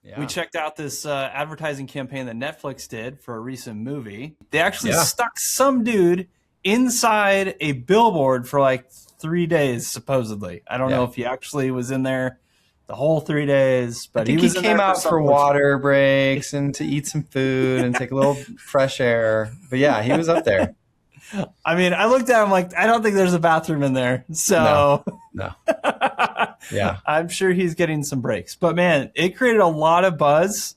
We Yeah. checked out this advertising campaign that Netflix did for a recent movie. They actually Yeah. stuck some dude inside a billboard for like 3 days, supposedly. I don't know Yeah. if he actually was in there the whole 3 days, I but he think he was in there came for out some for portion. water breaks and to eat some food and take a little fresh air. But yeah, he was up there. I mean, I looked at him like, I don't think there's a bathroom in there. So No. Yeah. I'm sure he's getting some breaks. But man, it created a lot of buzz,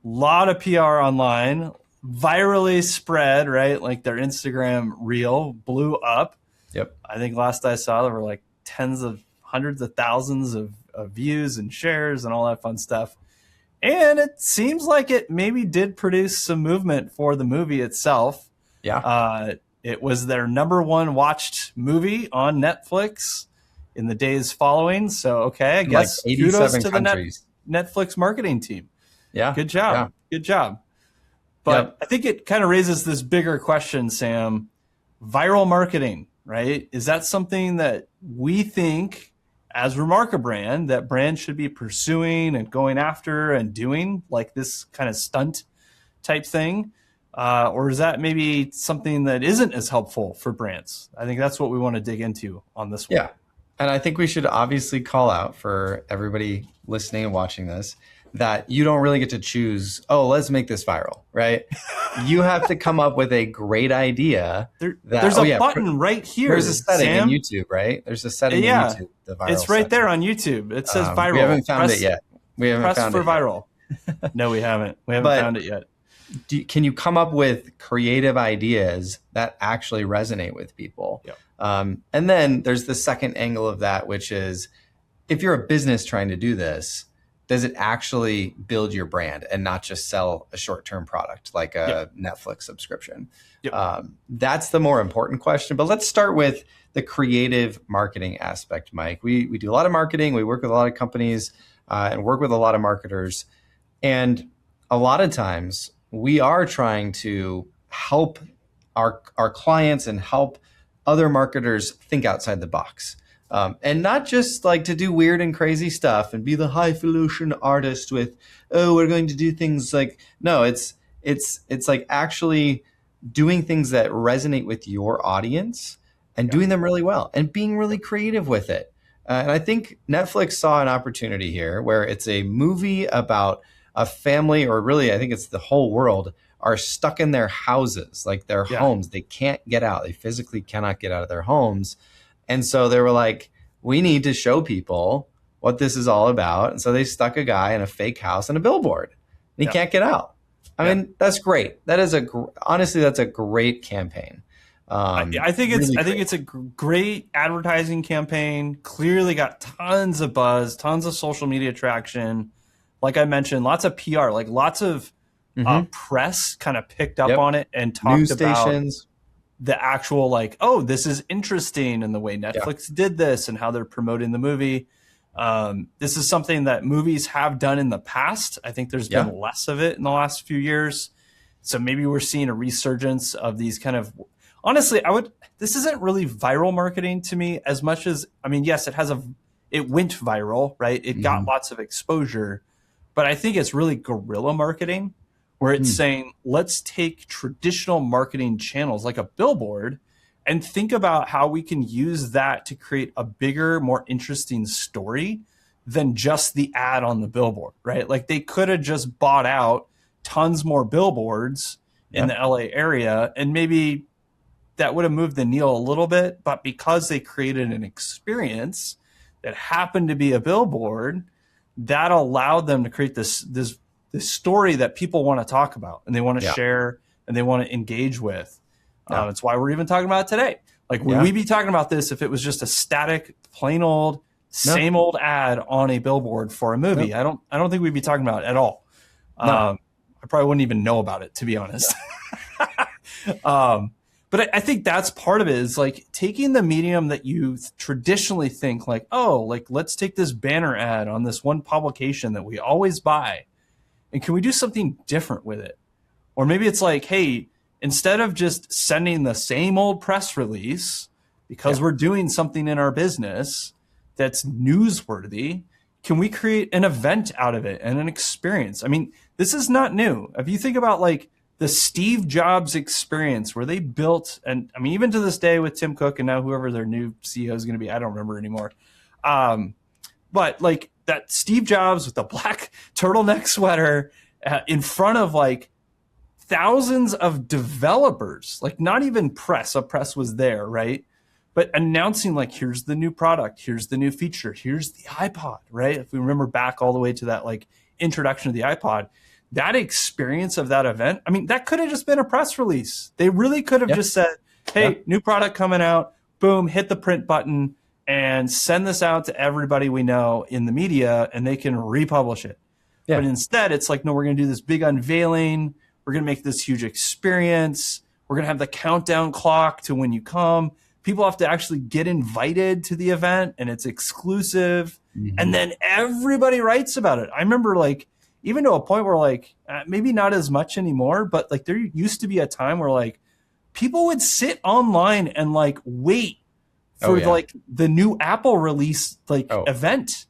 a lot of PR online, virally spread, right? Like their Instagram reel blew up. Yep. I think last I saw there were like hundreds of thousands of views and shares and all that fun stuff. And it seems like it maybe did produce some movement for the movie itself. Yeah. It was their #1 watched movie on Netflix in the days following. So, okay, I guess like kudos 87 to countries. the Netflix marketing team. Yeah. Good job. Yeah. Good job. But Yep. I think it kind of raises this bigger question, Sam. Viral marketing, right? Is that something that we think as Remark a brand that brands should be pursuing and going after and doing, like this kind of stunt type thing? Or is that maybe something that isn't as helpful for brands? I think that's what we want to dig into on this one. Yeah. And I think we should obviously call out for everybody listening and watching this that you don't really get to choose, oh, let's make this viral, right? You have to come up with a great idea. There's a button right here. There's a setting Sam. in YouTube, right? There's a setting in YouTube. The viral it's right setting. there on YouTube. It says viral. We haven't found it yet. We haven't press found for it yet. viral. No, we haven't. We haven't found it yet. Can you come up with creative ideas that actually resonate with people? Yep. And then there's the second angle of that, which is if you're a business trying to do this, does it actually build your brand and not just sell a short-term product like a Netflix subscription? Yep. That's the more important question. But let's start with the creative marketing aspect, Mike. We do a lot of marketing. We work with a lot of companies and work with a lot of marketers. And a lot of times we are trying to help our clients and help other marketers think outside the box. And not just like to do weird and crazy stuff and be the highfalutin artist with, oh, we're going to do things like, no, it's like actually doing things that resonate with your audience and doing them really well and being really creative with it. And I think Netflix saw an opportunity here where it's a movie about a family, or really, I think it's the whole world, are stuck in their houses, like their homes. They can't get out. They physically cannot get out of their homes. And so they were like, we need to show people what this is all about. And so they stuck a guy in a fake house and a billboard. And he can't get out. I mean, that's great. That is honestly, that's a great campaign. I think it's a great advertising campaign. Clearly got tons of buzz, tons of social media traction. Like I mentioned, lots of PR, like lots of press kind of picked up on it and talked News about stations. The actual like, oh, this is interesting, and the way Netflix did this and how they're promoting the movie. This is something that movies have done in the past. I think there's been less of it in the last few years. So maybe we're seeing a resurgence of these kind of, honestly, this isn't really viral marketing to me as much as, I mean, yes, it went viral, right? It got lots of exposure, but I think it's really guerrilla marketing, where it's saying, let's take traditional marketing channels like a billboard and think about how we can use that to create a bigger, more interesting story than just the ad on the billboard, right? Like they could have just bought out tons more billboards in the LA area, and maybe that would have moved the needle a little bit. But because they created an experience that happened to be a billboard, that allowed them to create this story that people want to talk about and they want to share and they want to engage with. It's why we're even talking about it today. Like, would we be talking about this if it was just a static, plain old, same old ad on a billboard for a movie? I don't think we'd be talking about it at all. I probably wouldn't even know about it, to be honest. But I think that's part of it, is like taking the medium that you traditionally think like, oh, like let's take this banner ad on this one publication that we always buy, and can we do something different with it? Or maybe it's like, hey, instead of just sending the same old press release because we're doing something in our business that's newsworthy, can we create an event out of it and an experience? I mean, this is not new. If you think about like the Steve Jobs experience where they built, and I mean, even to this day with Tim Cook and now whoever their new CEO is going to be, I don't remember anymore. But like that Steve Jobs with the black turtleneck sweater in front of like thousands of developers, like not even press, a press was there, right? But announcing like, here's the new product, here's the new feature, here's the iPod, right? If we remember back all the way to that like introduction of the iPod, that experience of that event, I mean, that could have just been a press release. They really could have just said, hey, new product coming out, boom, hit the print button and send this out to everybody we know in the media and they can republish it. But instead it's like, no, we're going to do this big unveiling. We're going to make this huge experience. We're going to have the countdown clock to when you come. People have to actually get invited to the event and it's exclusive. And then everybody writes about it. I remember like, even to a point where like, maybe not as much anymore, but like there used to be a time where like people would sit online and like wait for like the new Apple release, like event.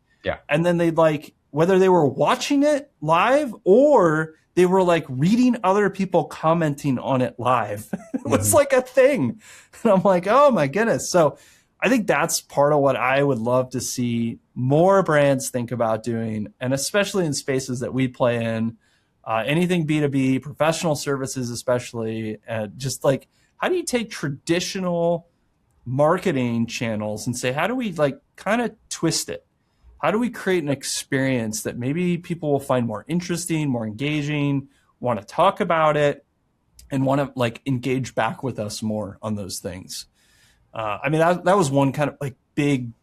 And then they'd like, whether they were watching it live or they were like reading other people commenting on it live. It was like a thing. And I'm like, oh my goodness. So I think that's part of what I would love to see more brands think about doing. And especially in spaces that we play in, anything B2B, professional services, especially, just like, how do you take traditional marketing channels and say, how do we like kind of twist it? How do we create an experience that maybe people will find more interesting, more engaging, want to talk about it, and want to like engage back with us more on those things? I mean, that was one kind of like big,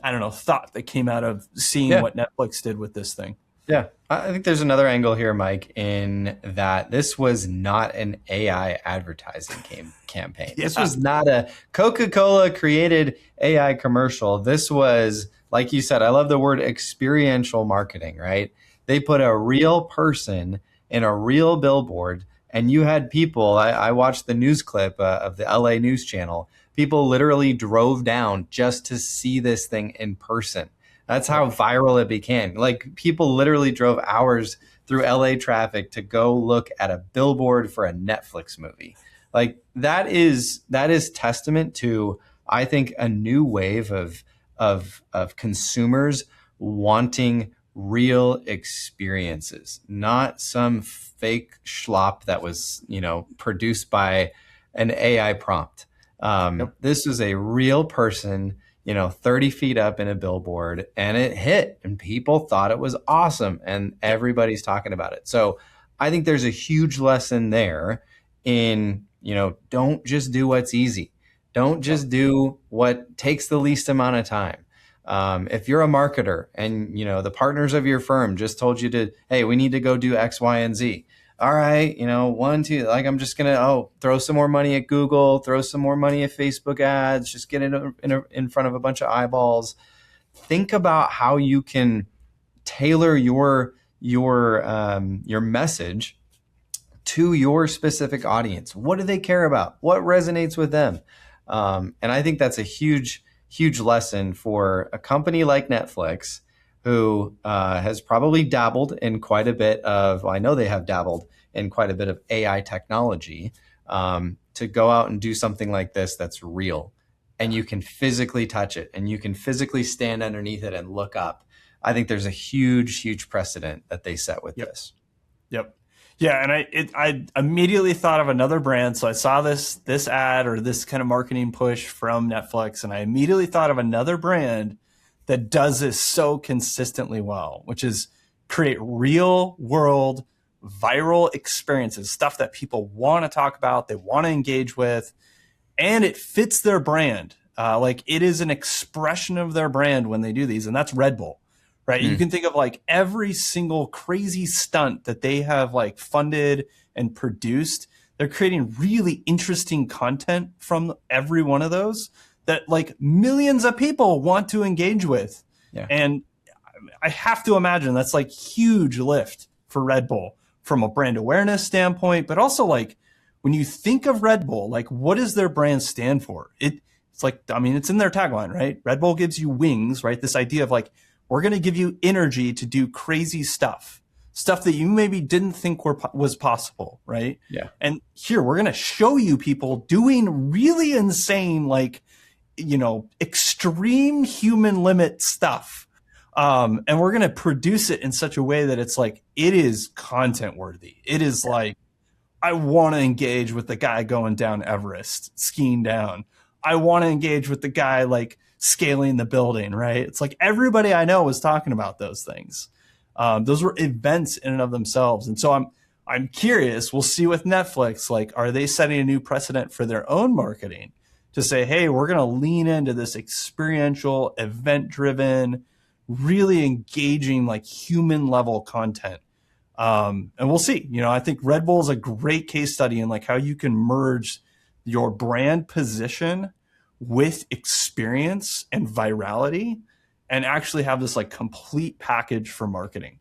I don't know, thought that came out of seeing what Netflix did with this thing. Yeah, I think there's another angle here, Mike, in that this was not an AI advertising campaign. This was not a Coca-Cola created AI commercial. This was, like you said, I love the word experiential marketing, right? They put a real person in a real billboard, and you had people, I watched the news clip of the LA News Channel. People literally drove down just to see this thing in person. That's how viral it became. Like people literally drove hours through LA traffic to go look at a billboard for a Netflix movie. Like that is testament to, I think, a new wave of consumers wanting real experiences, not some fake schlop that was, produced by an AI prompt. This was a real person, 30 feet up in a billboard, and it hit and people thought it was awesome and everybody's talking about it. So I think there's a huge lesson there in, don't just do what's easy. Don't just do what takes the least amount of time. If you're a marketer and, the partners of your firm just told you to, hey, we need to go do X, Y, and Z. All right, 1, 2, like I'm just going to, throw some more money at Google, throw some more money at Facebook ads, just get it in front of a bunch of eyeballs. Think about how you can tailor your message to your specific audience. What do they care about? What resonates with them? And I think that's a huge lesson for a company like Netflix, who has probably dabbled in quite a bit of, I know they have dabbled in quite a bit of AI technology, to go out and do something like this that's real. And you can physically touch it and you can physically stand underneath it and look up. I think there's a huge precedent that they set with this. Yep. Yeah, and I immediately thought of another brand. So I saw this ad or this kind of marketing push from Netflix, and I immediately thought of another brand that does this so consistently well, which is create real world viral experiences, stuff that people want to talk about, they want to engage with, and it fits their brand. Like it is an expression of their brand when they do these, and that's Red Bull. Right. You can think of like every single crazy stunt that they have like funded and produced. They're creating really interesting content from every one of those that like millions of people want to engage with. Yeah. And I have to imagine that's like huge lift for Red Bull from a brand awareness standpoint, but also like when you think of Red Bull, like what does their brand stand for? It's like, I mean, it's in their tagline, right? Red Bull gives you wings, right? This idea of like, we're going to give you energy to do crazy stuff that you maybe didn't think was possible, right? Yeah. And here, we're going to show you people doing really insane, like, extreme human limit stuff. And we're going to produce it in such a way that it's like, it is content worthy. It is like, I want to engage with the guy going down Everest, skiing down. I want to engage with the guy like scaling the building, right? It's like everybody I know was talking about those things. Those were events in and of themselves. And so I'm curious, we'll see with Netflix, like, are they setting a new precedent for their own marketing to say, hey, we're going to lean into this experiential, event-driven, really engaging, like human level content. And we'll see. I think Red Bull is a great case study in like how you can merge your brand position with experience and virality and actually have this like complete package for marketing.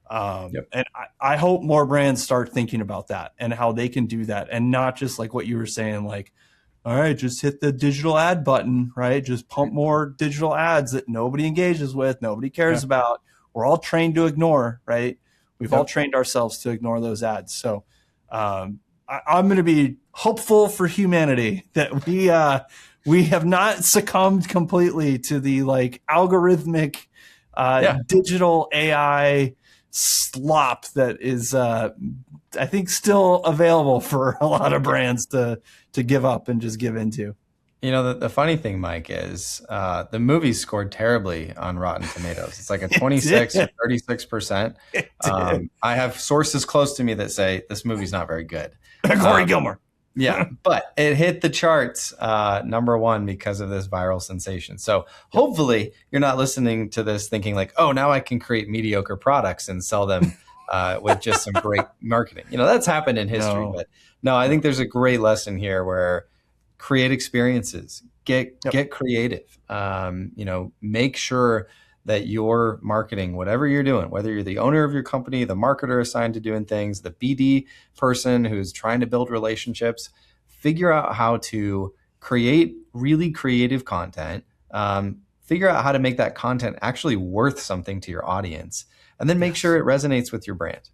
And I hope more brands start thinking about that and how they can do that, and not just like what you were saying, like, all right, just hit the digital ad button, right? Just pump more digital ads that nobody engages with, nobody cares about. We're all trained to ignore, right? We've all trained ourselves to ignore those ads. So I'm going to be hopeful for humanity that we have not succumbed completely to the like algorithmic digital AI slop that is, I think, still available for a lot of brands to give up and just give into. The funny thing, Mike, is the movie scored terribly on Rotten Tomatoes. It's like a 26 or 36%. I have sources close to me that say this movie's not very good. Corey Gilmore. Yeah, but it hit the charts #1 because of this viral sensation. So hopefully you're not listening to this thinking like, oh, now I can create mediocre products and sell them with just some great marketing. That's happened in history. But no, I think there's a great lesson here where create experiences, get creative, make sure that your marketing, whatever you're doing, whether you're the owner of your company, the marketer assigned to doing things, the BD person who's trying to build relationships, figure out how to create really creative content, figure out how to make that content actually worth something to your audience, and then make sure it resonates with your brand.